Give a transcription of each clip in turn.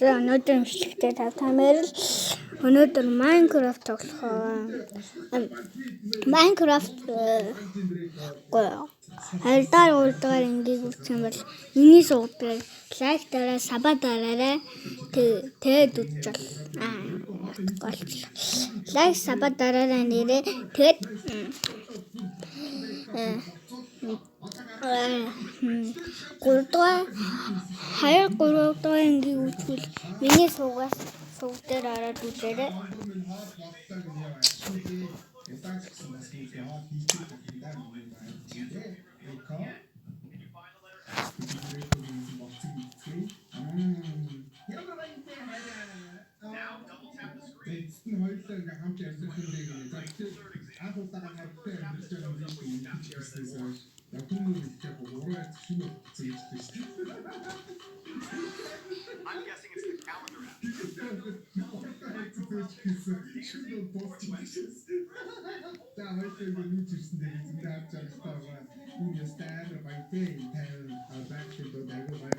За өнөөдөр имжлэгтэй тавтамаар л өнөөдөр Minecraft тоглох. Minecraft хайртай урдгаар ингийг үзсэн бол миний суудаг лайк дараа саба дараарай тэгээд үзэл. Лайк саба дараарай нэрээ тэгээд 3 дугаар ингийг үзвэл миний сууг дээр ороод үзээрэй. I'm guessing it's the calendar app. Let's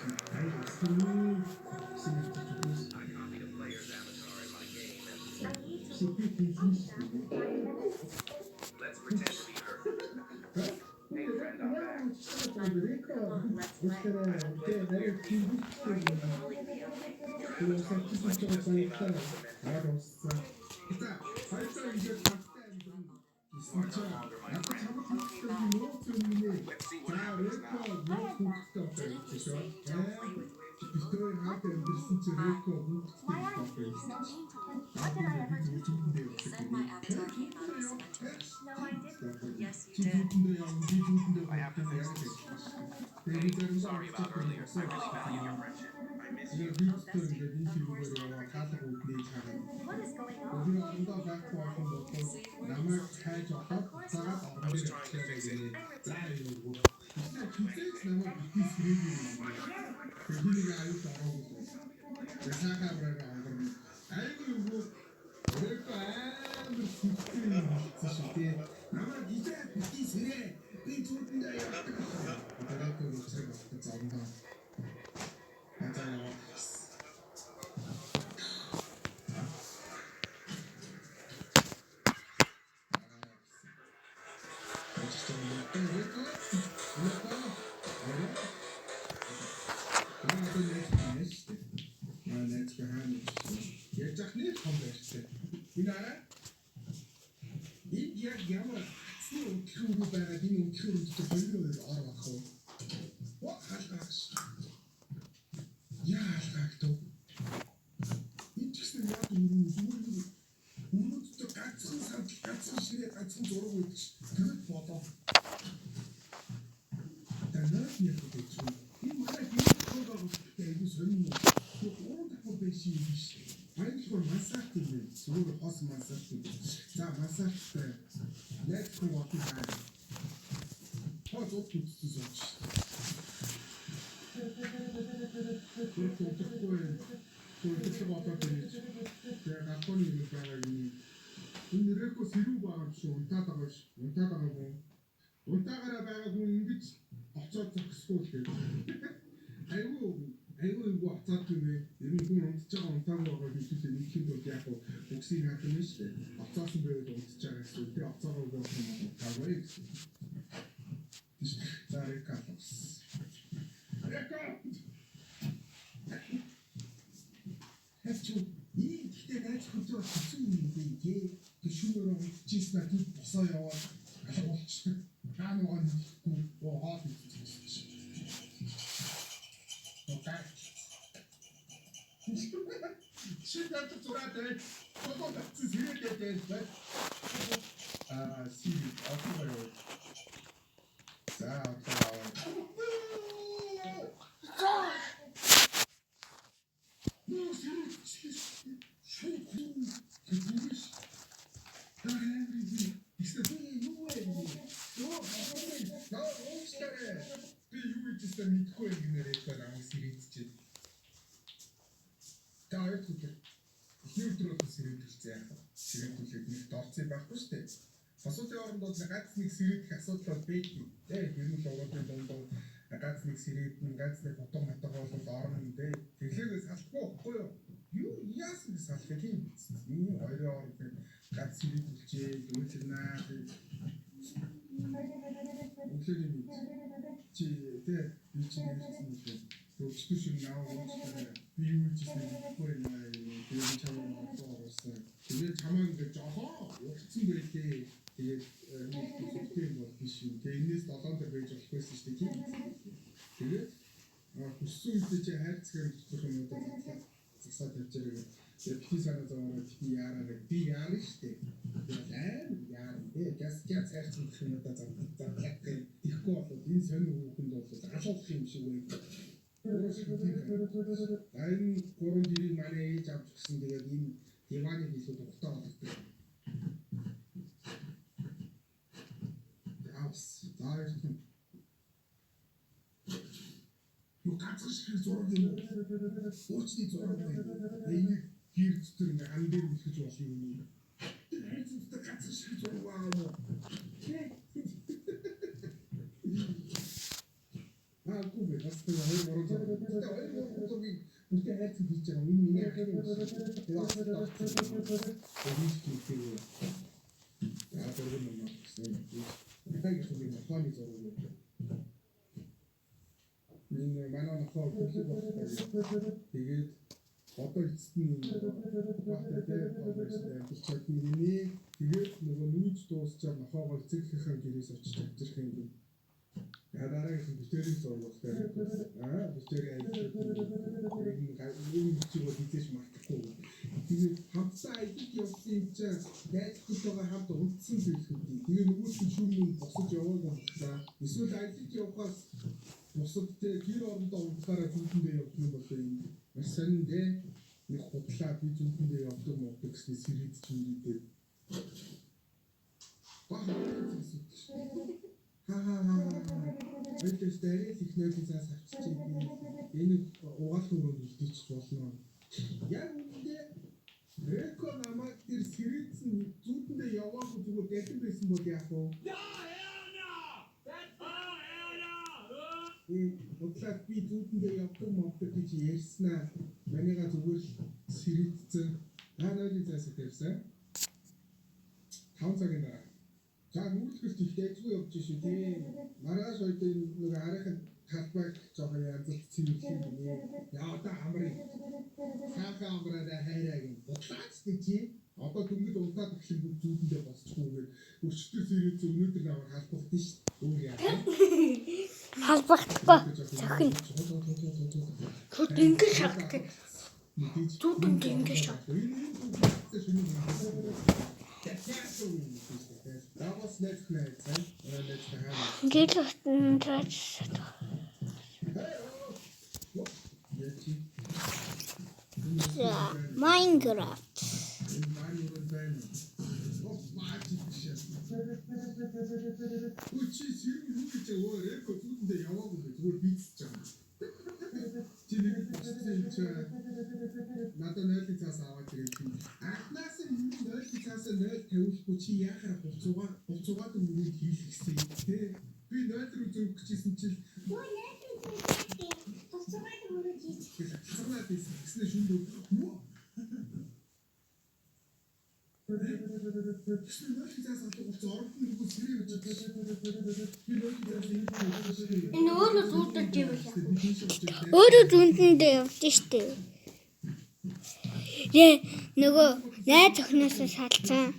pretend to be her. Hey friend, I'm back. Let's see what happens now. Why are you being so mean to me? What did I ever do to you? You said my avatar came out of the cemetery. No, I didn't. Yes, you did. I have to fix this. Hey, sorry about earlier. I really value your friendship. I miss you. Oh, Bessie, of course I forgive you. What is going on? Say words. Of course not. I was trying to fix it. I'm retired. Хавчуу ийм гэхдээ найз хөдөө хэцүү юм бэ гээ. Гişүүрөө хичээсэн надад босоо яваад алга болчихсон. Хаана байгаа нэхгүй хоод идчихсэн. Окей. Шийдэл зураатай. Тото татсан сэрээтэй бай. Сири авах. За одоо Асуудлын оронд бол ганц нэг сэрээдэх асуудал бол байдаг. Тэ ер нь л оролцсон дундаа ганц нэг сэрээдэн ганц нэг утга матга бол орно тэ. Тэгэхээр салахгүй байхгүй юу? Юу яасан салах юм? Энэ хоёрын оронд ганц сэрээдэлчээ дүүцнаа. Өглөөний чи тэ би чи нэгсэн юм. Төвчтэй шиг наа уустай би юу хийсэн бэ наа тэгээд чамаа орсон. Тэгээд чамаа ингээд жохоо урцсан байлээ. Тэгээд нэг бол биш юм. Тэрнээс 7 дээр байж болох байсан шүү дээ. Тэгээд хүссэн үедээ чи хайрцаг гэх юм уу засаад явж байгаа. Тэгээд би санаа зовоод би яарна шүү дээ. Тэгээд яарна. Газ хайрцаг гэх юм уу заах тэгэхгүй бол энэ сонир хүүхэнд бол алуулах юм шиг байна. Энэ гурван дэрийг манай ээж авч гисэн тэгээд энэ диваны хийсүүд ухтаа болдог. Юу ганцхан шиг зураг юм уу? Уучны зураг байна. Энийг гэр дотор ингээ хан дээр үлгэж болно юм. Хайц дотор ганцхан шиг зураг байгаа юм уу? Гүбэ бас тэр хоёр мороо зураг. Үнтэй хайц хийж байгаа. Миний ахын юм. Тэгээд одоо эцэст нь тэгээд нөгөө нүүж дуусчаад нохоогоо эцэгийнхээ гэрээс очиж авчрах юм. Дараагийн битэрийн зургуултай. Битэрийн энэ чигээр хийжээж мартахгүй. Тэгээд хамтдаа аялал явсан юм чинь найз хөтөөгөө хамт үлдсэн зүйлхүүд. Тэгээд нөгөө шүүмэн босож яваагүй байна. Эсвэл аялал явахаас босод тэр гэр орондоо унтахаараа зүудэндээ явдаг юм болоо юм. Маш сонин дээ. Нэг худлаа би зүудэндээ явдаг мод гэсэн сэрээд ч юм дээ. Эдгээр дээрээ технологи заас авчиж энэ угаал хөрөнд үлдээч болно. Яг үүндээ Рэко намайг тэр сэрээдсэн зүудэндээ яваагүй зүгээр дэлгэн байсан бол яах вэ? Бодлоо би зүудэндээ явдаг модтой гэж ярьснаа. Манайга зүгээр сэрээдсэн. Хаанаас заас тавьсан? 5 цагийн дараа. За нүүлгэрт их дэжгүй явж шүү дээ. Маргааш ойд нэг арайхан талбайг жоохон янзлцсан юм байна. Яа одоо хамрын. Саахан амраараа хайраа гин. Бодлаач чи. Одоо дөнгөж унтаад өгсөн бүх зүудэндээ босчихгүйгээр өчтөр сэрээд өнөөдөр наваа халбахтэн шүү. Өөр яа. Халбахдаггүй. Цохин. Хот ингэж шахдаг. Зүудэнд ингэж шахдаг. Гэл утгаач. Майнкрафт. Үчи сэрүүл үгэж өөр эко зүудэндээ яваагүй зүгээр бийцэж байгаа. Чи нэг надад 0-ийн цаас аваад ирэх юм. Анхнаас нь 0-ийн цаас 0 тавихгүй чи яхаар буцуугаад өмнөд хийх гэсэн юм те. Би 0 руу зөрөх гэжсэн чил Буцуугаад өмнөд хийчих. санаад гэсэн шүндөө. Энэ өөрөө зүудэж юм байна. Өөрөө зүудэндээ явж штэ. нөгөө найз охиноос салцсан.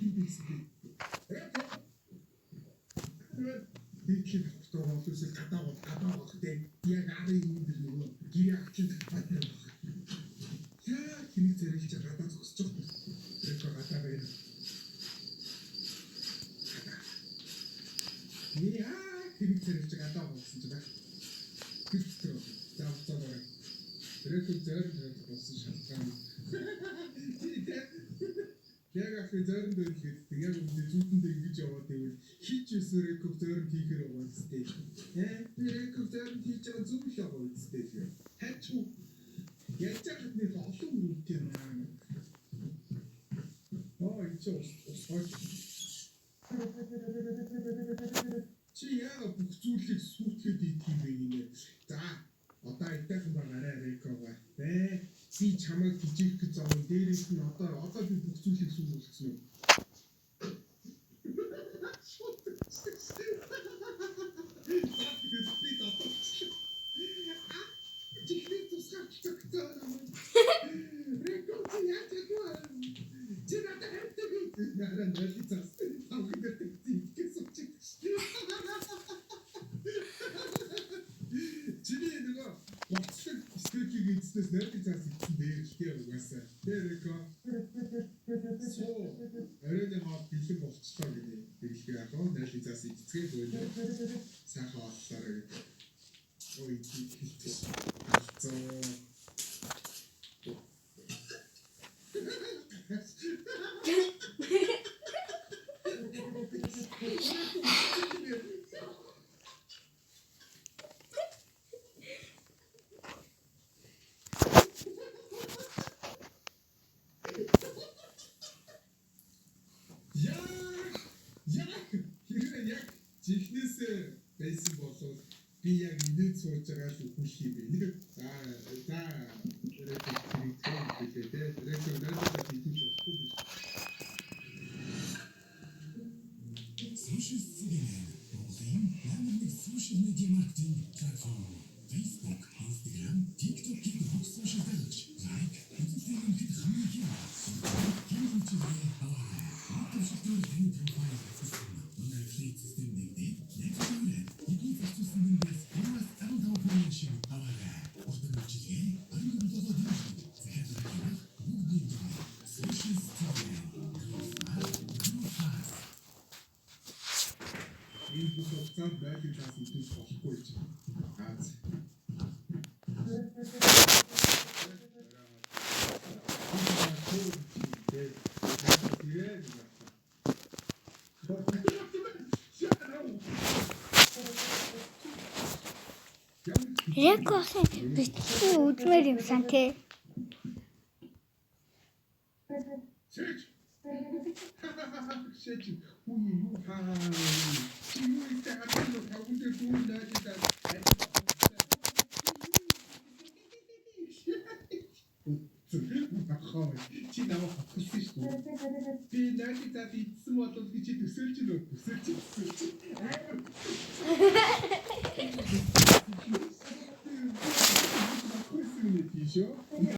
Дийтлэх хөтөө боловсол гадаа те яг арын юм дэр нөгөө гэрээ авчин батна. Яа хиний зэрэлж гадаа зогсож байгаа. Тэр гадаа байна. Яа хиний зэрэлж гадаа болсон ч байна. Гэртээ заавцаа. Тэрэг зэрэг болсон шалтгаан. Яг ахи зөөрөн дэрлэхэд яг үнэ зүудэндээ ингэж яваад байвал хийж өсөрөө көв зөөрөн хийхээр байгаа үстэй. Тэр көв зөөрөн хийж байгаа зүг л байгаа үстэй. Хачуу. Яаж яхад нэг олон үнэтэй байна. Ичээ усгой. Чи яа бүх зүйлийг сүртгэд идэх юм бэ гинэ. За одоо айтайхан байгаарай рекова. Чи чамайг хижих гэж байгаа дээрээс нь одоо би бүх зүйлийг сүүлүүлсэн юм. Чиний нөгөө боцлог студийг эзнээс найрдаг цаас ичсэн дээртэй угаасаа. Тэрэг арайны хаа бэлэн болчихлоо гэдэг. Тэгэлгүй яг нь найрдаг цаас ичцгээ бөөлөө. Сайхан боллоо гэдэг. Ой хэлчихсэн. Яг чихнээсээ байсан болов би яг инээд сууж байгаа л үхэх юм бэ. За Social media marketing platform. Facebook, Instagram, TikTok gibi bu social media. Like, Instagram gibi hamile. Kim için hava? Microsoft'un yeni profil sistemi. Netflix sisteminde ne kadar? Yeni sisteminin bir biraz daha operasyon hava. Orada ölçüye hangi bir doza değil. Seyahatler bu bir social media. энэ бүх хугацаанд байдлыг цаас идэж болохгүй ч. Аац. Рекосын битгий үзмээр юмсан те. Шээч. Үгүй юу хаа. Чи юу ихтэй хатсан тагундээ дүүл наадаа. Чи намайг хатгалсан шүү дээ. Би наадаа идсэн болов би чи төсөөлж нөө төсөөлж. Хөөс минь тийшөө.